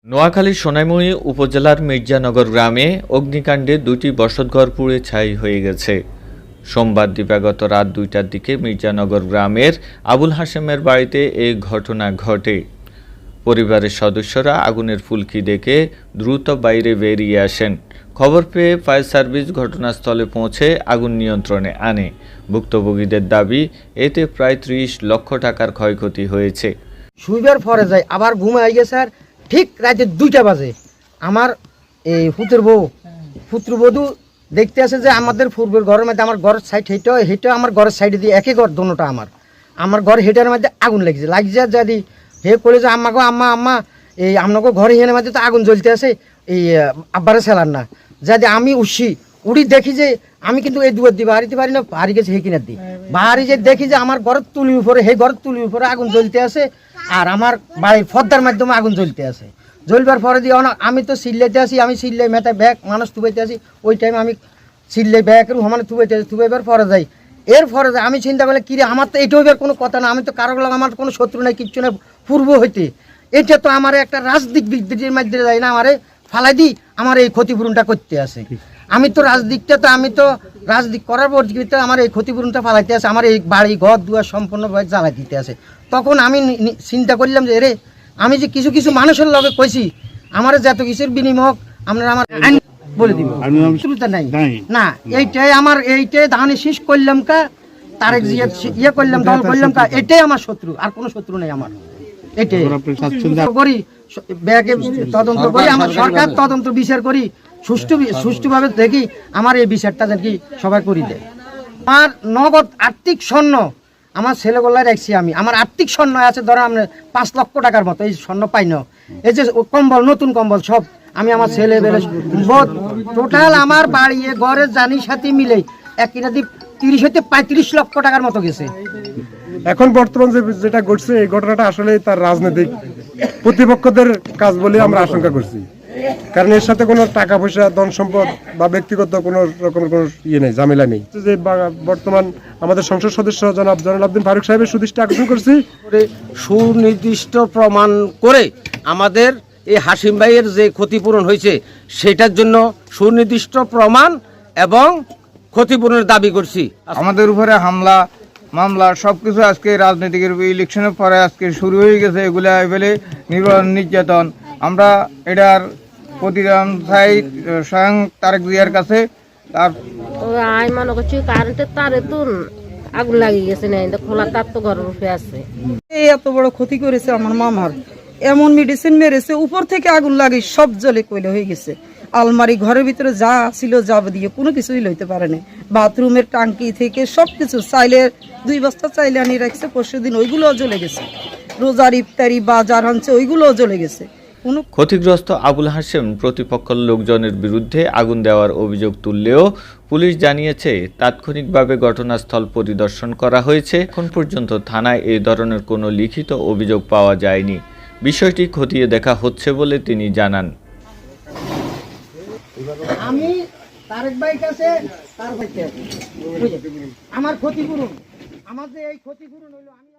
নোয়াখালীর সোনাইমুড়ি উপজেলার মির্জানগর গ্রামে অগ্নিকাণ্ডে দুটি বসতঘর পুড়ে ছাই হয়ে গেছে। সোমবার দিবাগত রাত ২টার দিকে মির্জানগর গ্রামের আবুল হাশেমের বাড়িতে এই ঘটনা ঘটে। পরিবারের সদস্যরা আগুনের ফুলকি দেখে দ্রুত বাইরে বেরিয়ে আসেন। খবর পেয়ে ফায়ার সার্ভিস ঘটনাস্থলে পৌঁছে আগুন নিয়ন্ত্রণে আনে। ভুক্তভোগীদের দাবি, এতে প্রায় ৩০ লক্ষ টাকার ক্ষয়ক্ষতি হয়েছে। শুইবার পরে যায় আবার ঘুমাই গেছে। আর ঠিক রাতে ২টা বাজে আমার এই পুত্রবধূ দেখতে আসে যে আমাদের পূর্বের ঘরের মধ্যে, আমার ঘরের সাইড হেঁটে আমার ঘরের সাইডে দিয়ে একই ঘর দোনোটা আমার ঘর হেঁটার মধ্যে আগুন লাগছে যদি হে করে যে আম্মাকে আম্মা এই আপনাকে ঘরে হেনের মধ্যে তো আগুন জ্বলতে আসে, এই আব্বারে সেলার না যদি আমি উড়ি দেখি যে আমি কিন্তু এই দুয়ার দিয়ে বাড়িতে পারি না, বাড়ি গেছে হে কিনার দিই বাড়ি যে দেখি যে আমার ঘরের তুলির উপরে ঘরের তুলির উপরে আগুন জ্বলতে আসে আর আমার বাড়ির ফর্দার মাধ্যমে আগুন জ্বলতে আসে। জ্বলবার পরে দিয়ে আমি তো সিল্লাইতে আসি, আমি সিল্লাই মেথায় ব্যাগ মানুষ তুবাইতে আসি, ওই টাইমে আমি সিল্লাই ব্যাগের সমানে তুবাইতে আসি, তুবাইবার পরে যাই। এর পরে যাই আমি চিন্তা করলে কিরে আমার তো এইটা হইবার কোনো কথা না, আমি তো কারো আমার কোনো শত্রু নাই, কিচ্ছু না পূর্ব হইতে এটা তো আমার একটা রাজদিক বিদ্যুতের মধ্যে যাই না, আমারে ফালাই দিই আমার এই ক্ষতিপূরণটা করতে আসে। আমি তো রাজদিক করার পর আমার এই ক্ষতিপূরণটা ফালাইতে আসে, আমার এই বাড়ি ঘর দুয়ার সম্পূর্ণভাবে জ্বালাই দিতে আসে। তখন আমি চিন্তা করলাম যে রে আমি যে কিছু কিছু মানুষের লগে কইছি আমার যত কিছুর বিনিময় আপনারা আমার বলে দিব নাই না, এইটাই ধানে শেষ করলাম কা তারেক জিয়া ইয়ে করলাম দল করলাম কা, এটাই আমার শত্রু, আর কোনো শত্রু নেই আমার। এটাই করি ব্যাগে তদন্ত করি, আমার সরকার তদন্ত বিচার করি সুষ্ঠুভাবে দেখি আমার এই বিচারটা দেখি সবাই করি দেয়। আমার নগদ আর্থিক স্বর্ণ আমার ছেলেবেলায় রাখছি, আমি আমার আর্থিক স্বর্ণ আছে ধরো আমরা ৫ লক্ষ টাকার মতো, এই স্বর্ণ পাই না, এই যে কম্বল নতুন কম্বল সব আমি আমার ছেলে বেলে টোটাল আমার বাড়ি ঘরের জানি সাথে মিলে এক রাতি ৩০ হইতে ৩৫ লক্ষ টাকার মতো গেছে। এখন বর্তমান যেটা ঘটছে এই ঘটনাটা আসলে তার রাজনৈতিক প্রতিপক্ষদের কাজ বলে আমরা আশঙ্কা করছি, কারণ এর সাথে কোনো টাকা পয়সা ধন সম্পদ বা ব্যক্তিগত কোনো রকমের কোনো নেই, ঝামেলা নেই। যে বর্তমান আমাদের সংসদ সদস্য জনাব জয়নুল আবদিন ফারুক সাহেবের সুদৃষ্টি আকর্ষণ করছি, সুনির্দিষ্ট প্রমাণ করে আমাদের এই হাসিম ভাইয়ের যে ক্ষতিপূরণ হয়েছে সেটার জন্য সুনির্দিষ্ট প্রমাণ এবং ক্ষতিপূরণের দাবি করছি। আমাদের উপরে হামলা মামলা সবকিছু আজকে রাজনৈতিক ইলেকশনের পরে আজকে শুরু হয়ে গেছে, এগুলা এবেলে নির্যাতন। আমরা এটার প্রতিদান চাই স্বয়ং তারেক জিয়ার কাছে। তার আমি মনে করছি কারেন্টের তারে তো আগুন লাগিয়ে গেছে না, খোলা তার তো ঘরের উপরে আছে। এই এত বড় ক্ষতি করেছে আমার মামার, এমন মেডিসিন মেরেছে উপর থেকে আগুন লাগে সব জলে কইলে হয়ে গেছে। আলমারি ঘরের ভিতরে যা ছিল যাব দিয়ে কোনো কিছুই লইতে পারে না, বাথরুমের টাঙ্কি থেকে সব কিছু চাইলে 2 বস্তা চাইলে আনি রাখছে, পরশুদিন ওইগুলোও জ্বলে গেছে। রোজার ইফতারি বাজার আনছে ওইগুলোও জ্বলে গেছে। ক্ষতিগ্রস্ত আবুল হাশেম প্রতিপক্ষের লোকজনের বিরুদ্ধে আগুন দেওয়ার অভিযোগ তুললেও পুলিশ জানিয়েছে তাৎক্ষণিকভাবে ঘটনাস্থল পরিদর্শন করা হয়েছে। এখন পর্যন্ত থানায় এই ধরনের কোনো লিখিত অভিযোগ পাওয়া যায়নি। বিষয়টি খতিয়ে দেখা হচ্ছে বলে তিনি জানান। আমি তারেক ভাই কাছে আমার ক্ষতিপূরণ, আমাদের এই ক্ষতিপূরণ হইলো আমি